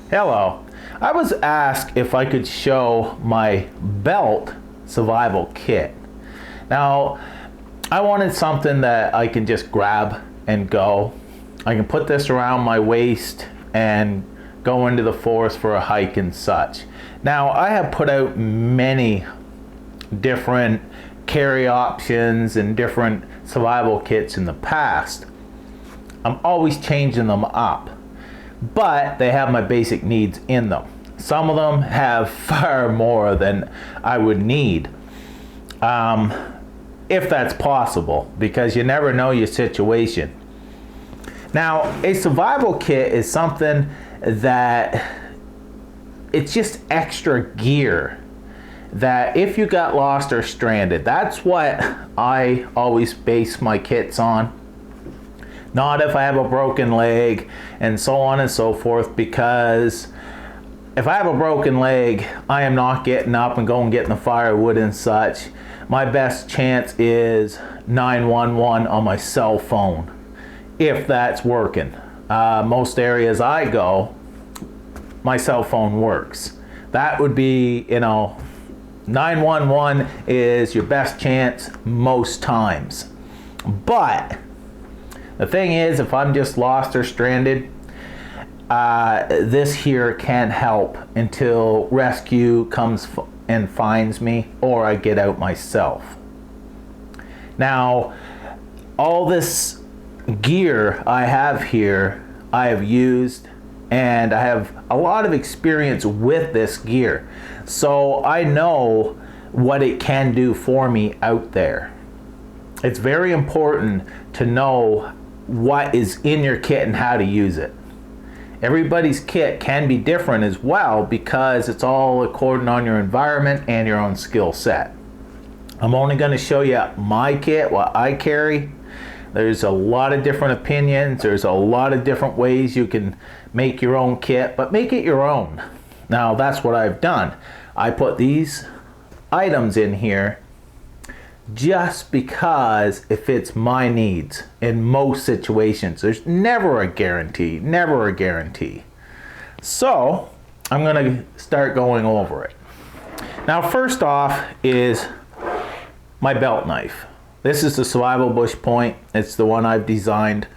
Hello. I was asked if I could show my belt survival kit. Now, I wanted something that I can just grab and go. I can put this around my waist and go into the forest for a hike and such. Now, I have put out many different carry options and different survival kits in the past. I'm always changing them up, but they have my basic needs in them. Some of them have far more than I would need, if that's possible, because you never know your situation. Now, a survival kit is something that it's just extra gear that if you got lost or stranded, that's what I always base my kits on. Not if I have a broken leg and so on and so forth, because if I have a broken leg, I am not getting up and going getting the firewood and such. My best chance is 911 on my cell phone, if that's working. Most areas I go, my cell phone works. That would be, 911 is your best chance most times. But the thing is, if I'm just lost or stranded, this here can help until rescue comes and finds me, or I get out myself. Now, all this gear I have here, I have used, and I have a lot of experience with this gear. So I know what it can do for me out there. It's very important to know what is in your kit and how to use it. Everybody's kit can be different as well, because it's all according on your environment and your own skill set. I'm only going to show you my kit, what I carry. There's a lot of different opinions. There's a lot of different ways you can make your own kit, but make it your own. Now, that's what I've done. I put these items in here just because it fits my needs in most situations. There's never a guarantee, never a guarantee. So I'm gonna start going over it. Now, first off is my belt knife. This is the Survival Bush Point. It's the one I've designed,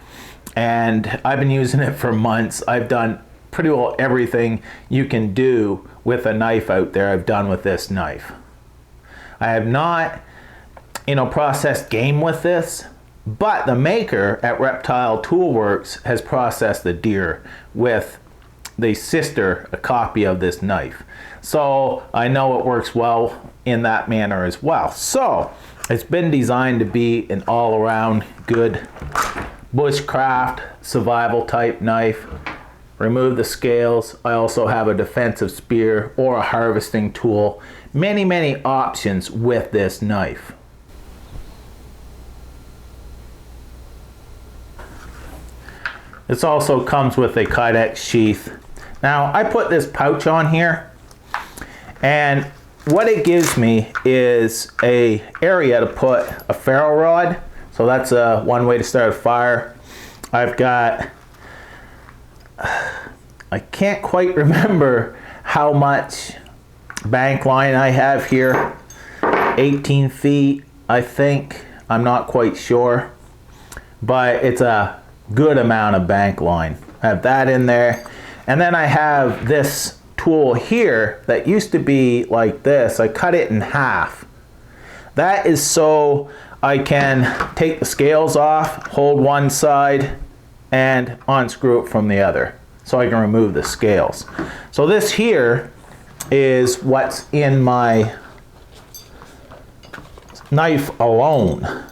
and I've been using it for months. I've done pretty well everything you can do with a knife out there I've done with this knife. I have not processed game with this, but the maker at Reptile Toolworks has processed the deer with the sister, a copy of this knife. So I know it works well in that manner as well. So it's been designed to be an all-around good bushcraft survival type knife. Remove the scales. I also have a defensive spear or a harvesting tool. Many options with this knife. This also comes with a Kydex sheath. Now, I put this pouch on here, and what it gives me is a area to put a ferro rod. So that's one way to start a fire. I've got, I can't quite remember how much bank line I have here. 18 feet, I think. I'm not quite sure, but it's a good amount of bank line. I have that in there, and then I have this tool here that used to be like this. I cut it in half. That is so I can take the scales off, hold one side, and unscrew it from the other, so I can remove the scales. So this here is what's in my knife alone.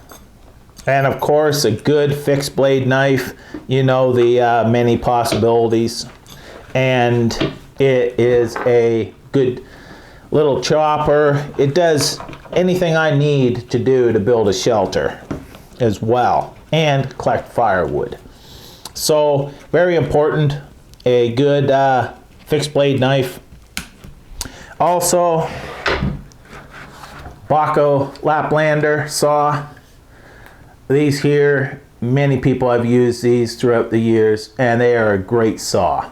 And of course, a good fixed blade knife, the many possibilities. And it is a good little chopper. It does anything I need to do to build a shelter as well, and collect firewood. So very important, a good fixed blade knife. Also, Baco Laplander saw. These here, many people have used these throughout the years, and they are a great saw.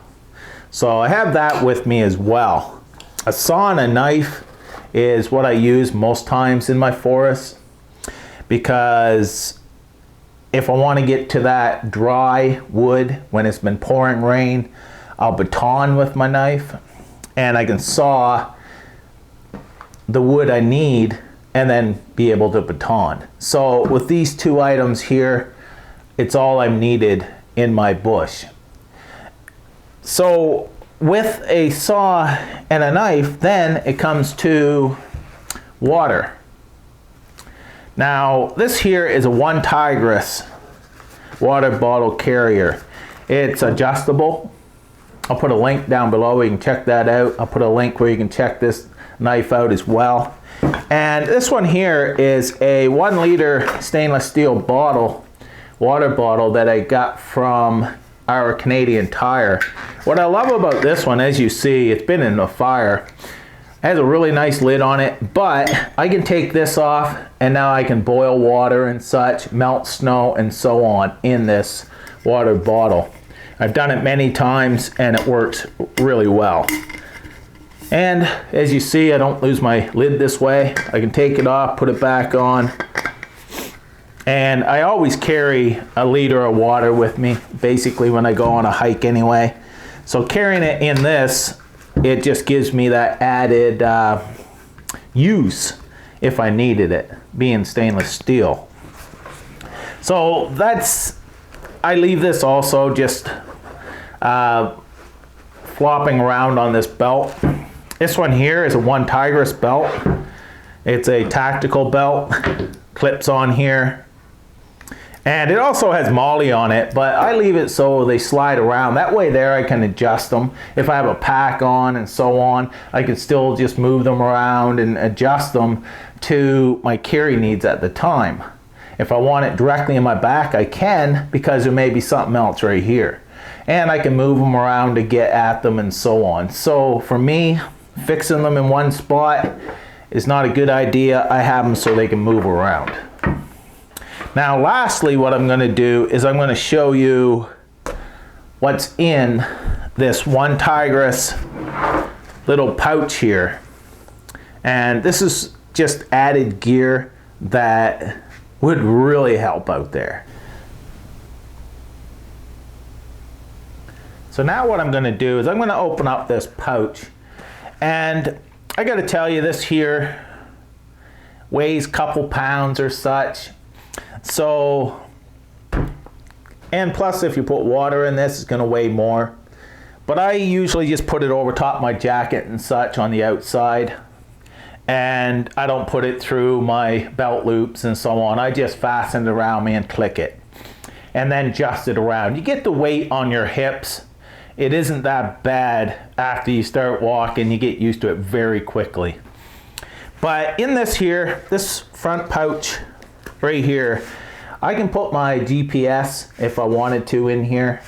So I have that with me as well. A saw and a knife is what I use most times in my forest, because if I want to get to that dry wood when it's been pouring rain, I'll baton with my knife and I can saw the wood I need and then be able to baton. So with these two items here, it's all I'm needed in my bush. So with a saw and a knife, then it comes to water. Now this here is a One Tigress water bottle carrier. It's adjustable. I'll put a link down below where you can check that out. I'll put a link where you can check this knife out as well. And this one here is a 1 liter stainless steel bottle, water bottle, that I got from our Canadian Tire. What I love about this one, as you see, it's been in the fire. It has a really nice lid on it, but I can take this off and now I can boil water and such, melt snow and so on in this water bottle. I've done it many times and it works really well. And as you see, I don't lose my lid this way. I can take it off, put it back on. And I always carry a liter of water with me, basically when I go on a hike anyway. So carrying it in this, it just gives me that added use if I needed it, being stainless steel. So that's, I leave this also just flopping around on this belt. This one here is a One Tigress belt. It's a tactical belt, clips on here. And it also has MOLLE on it, but I leave it so they slide around. That way there I can adjust them. If I have a pack on and so on, I can still just move them around and adjust them to my carry needs at the time. If I want it directly in my back, I can, because there may be something else right here. And I can move them around to get at them and so on. So for me, fixing them in one spot is not a good idea. I have them so they can move around. Now lastly, what I'm going to do is I'm going to show you what's in this One Tigress little pouch here. And this is just added gear that would really help out there. So now what I'm going to do is I'm going to open up this pouch, and I got to tell you, this here weighs a couple pounds or such. So, and plus if you put water in this, it's going to weigh more. But I usually just put it over top my jacket and such on the outside. And I don't put it through my belt loops and so on. I just fasten it around me and click it. And then adjust it around. You get the weight on your hips. It isn't that bad after you start walking. You get used to it very quickly. But in this here, this front pouch right here, I can put my GPS if I wanted to in here,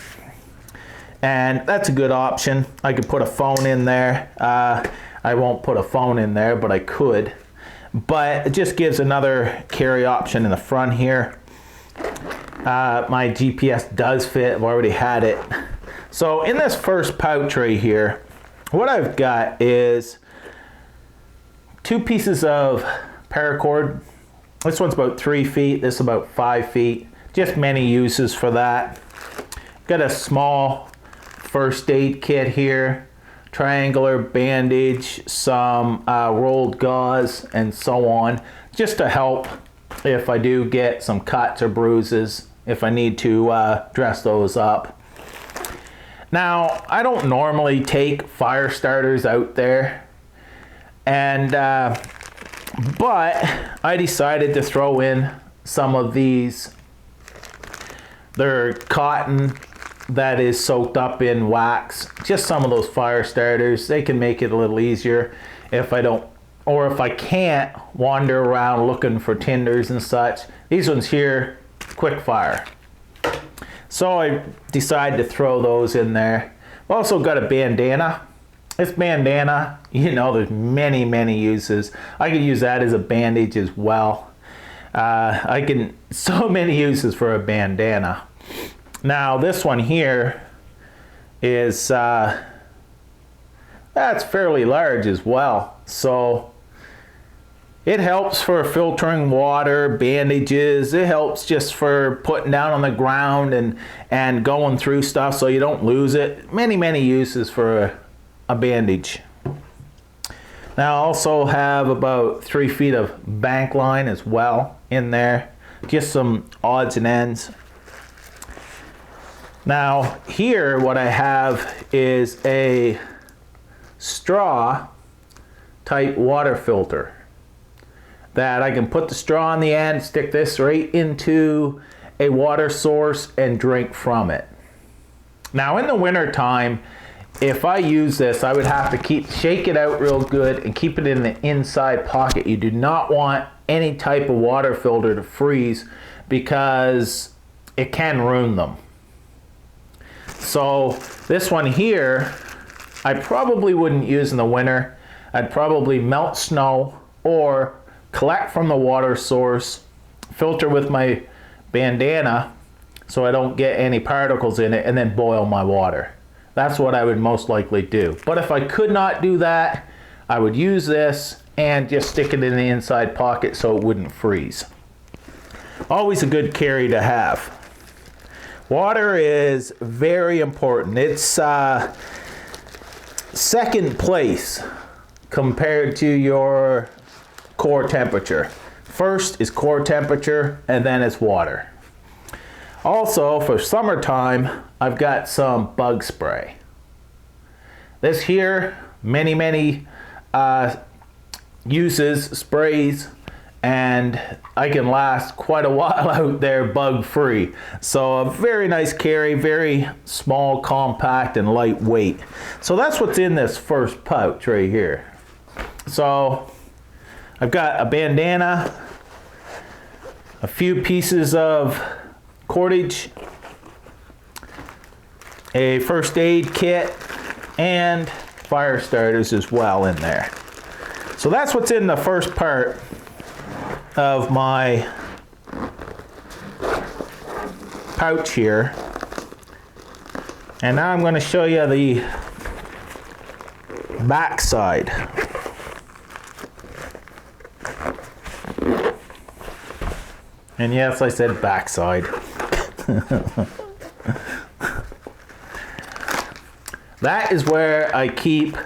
and that's a good option. I could put a phone in there. I won't put a phone in there, but I could. But it just gives another carry option in the front here. My GPS does fit. I've already had it. So in this first pouch right here, what I've got is 2 pieces of paracord. This one's about 3 feet, this is about 5 feet. Just many uses for that. Got a small first aid kit here, triangular bandage, some rolled gauze and so on, just to help if I do get some cuts or bruises, if I need to dress those up. Now, I don't normally take fire starters out there, and but I decided to throw in some of these. They're cotton that is soaked up in wax. Just some of those fire starters. They can make it a little easier if I don't, or if I can't wander around looking for tinders and such. These ones here, quick fire. So I decided to throw those in there. I've also got a bandana. This bandana, you know, there's many, many uses. I could use that as a bandage as well. So many uses for a bandana. Now this one here is That's fairly large as well. So it helps for filtering water, bandages. It helps just for putting down on the ground and going through stuff so you don't lose it. Many uses for a bandage. Now I also have about 3 feet of bank line as well in there. Just some odds and ends. Now here what I have is a straw type water filter that I can put the straw on the end, stick this right into a water source and drink from it. Now in the winter time, if I use this, I would have to shake it out real good and keep it in the inside pocket. You do not want any type of water filter to freeze because it can ruin them. So this one here, I probably wouldn't use in the winter. I'd probably melt snow or collect from the water source, filter with my bandana so I don't get any particles in it, and then boil my water. That's what I would most likely do. But if I could not do that, I would use this and just stick it in the inside pocket so it wouldn't freeze. Always a good carry to have. Water is very important. It's second place compared to your core temperature. First is core temperature, and then it's water. Also, for summertime, I've got some bug spray. This here, many uses, sprays, and I can last quite a while out there bug free. So a very nice carry, very small, compact, and lightweight. So that's what's in this first pouch right here. So I've got a bandana, a few pieces of cordage, a first aid kit, and fire starters as well in there. So that's what's in the first part of my pouch here. And now I'm going to show you the back side. And yes, I said backside. That is where I keep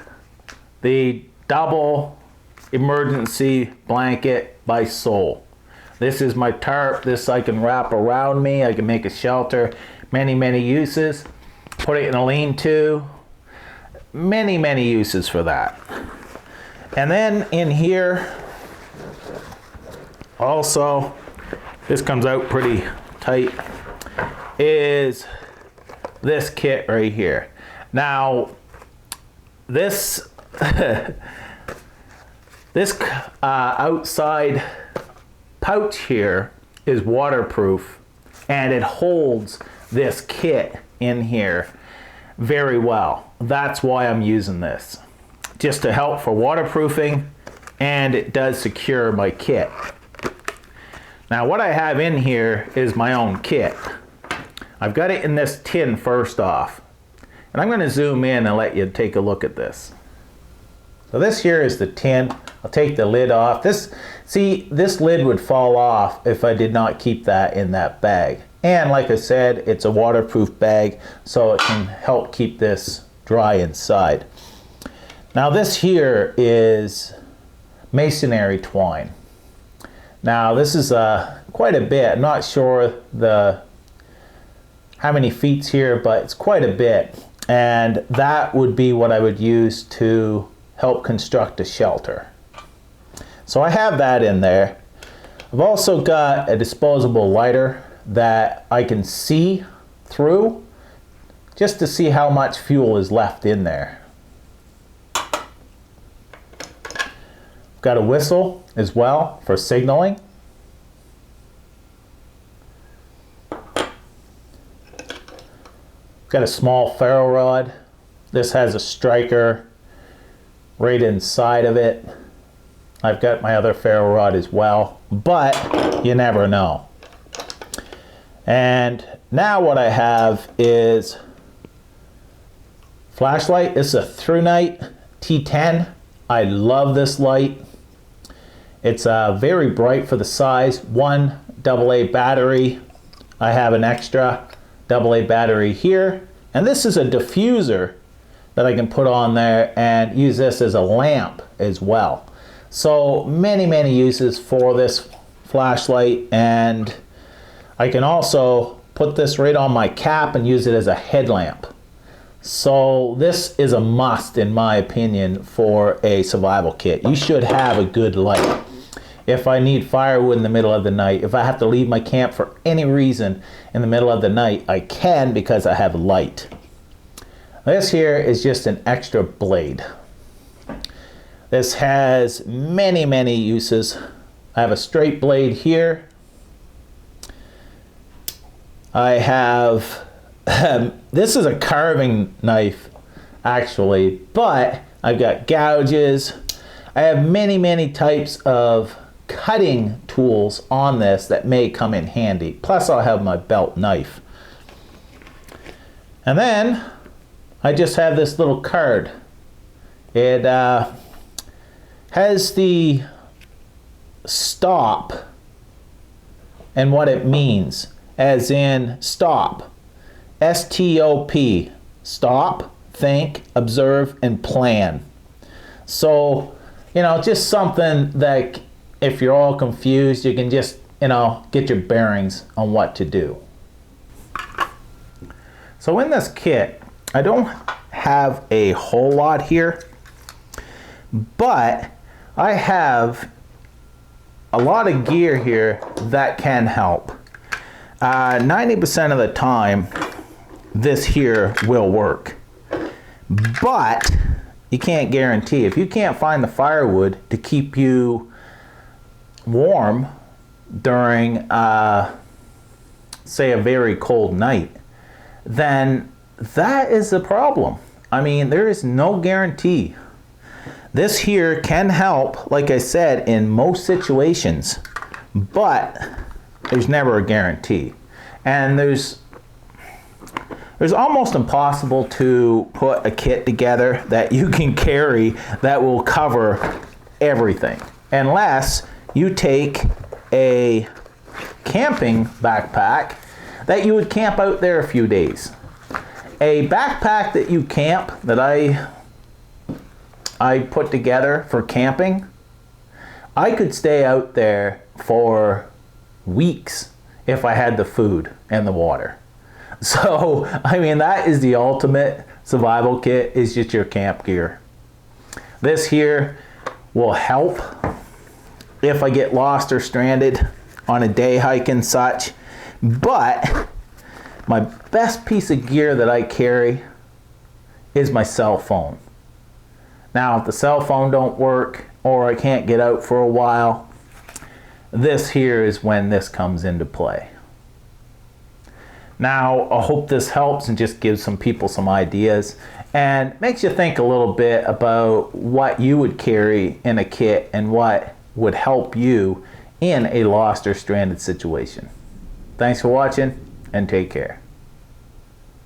the double emergency blanket by Soul. This is my tarp. This I can wrap around me. I can make a shelter. Many uses. Put it in a lean-to. Many uses for that. And then in here, also, this comes out pretty tight, is this kit right here. Now, this this outside pouch here is waterproof, and it holds this kit in here very well. That's why I'm using this, just to help for waterproofing, and it does secure my kit. Now what I have in here is my own kit. I've got it in this tin first off. And I'm going to zoom in and let you take a look at this. So this here is the tin. I'll take the lid off. This lid would fall off if I did not keep that in that bag. And like I said, it's a waterproof bag, so it can help keep this dry inside. Now this here is masonry twine. Now this is quite a bit. I'm not sure how many feet's here, but it's quite a bit. And that would be what I would use to help construct a shelter. So I have that in there. I've also got a disposable lighter that I can see through just to see how much fuel is left in there. Got a whistle as well for signaling. Got a small ferro rod. This has a striker right inside of it. I've got my other ferro rod as well, but you never know. And now what I have is flashlight. This is a through night, T10. I love this light. It's very bright for the size. One AA battery. I have an extra AA battery here. And this is a diffuser that I can put on there and use this as a lamp as well. So many uses for this flashlight, and I can also put this right on my cap and use it as a headlamp. So this is a must, in my opinion, for a survival kit. You should have a good light. If I need firewood in the middle of the night, if I have to leave my camp for any reason in the middle of the night, I can because I have light. This here is just an extra blade. This has many uses. I have a straight blade here. I have, this is a carving knife actually, but I've got gouges. I have many types of cutting tools on this that may come in handy. Plus I'll have my belt knife. And then I just have this little card. It has the stop and what it means, as in stop. S-T-O-P. Stop, think, observe, and plan. So, you know, just something that if you're all confused, you can just, you know, get your bearings on what to do. So in this kit, I don't have a whole lot here, but I have a lot of gear here that can help. 90% of the time, this here will work, but you can't guarantee. If you can't find the firewood to keep you warm during, say, a very cold night, then that is the problem. I mean, there is no guarantee. This here can help, like I said, in most situations, but there's never a guarantee. And there's almost impossible to put a kit together that you can carry that will cover everything, unless you take a camping backpack that you would camp out there a few days. A backpack that you camp, that I put together for camping, I could stay out there for weeks if I had the food and the water. So, I mean, that is the ultimate survival kit, is just your camp gear. This here will help if I get lost or stranded on a day hike and such, but my best piece of gear that I carry is my cell phone. Now, if the cell phone don't work or I can't get out for a while, this here is when this comes into play. Now, I hope this helps and just gives some people some ideas and makes you think a little bit about what you would carry in a kit and what would help you in a lost or stranded situation. Thanks for watching, and take care.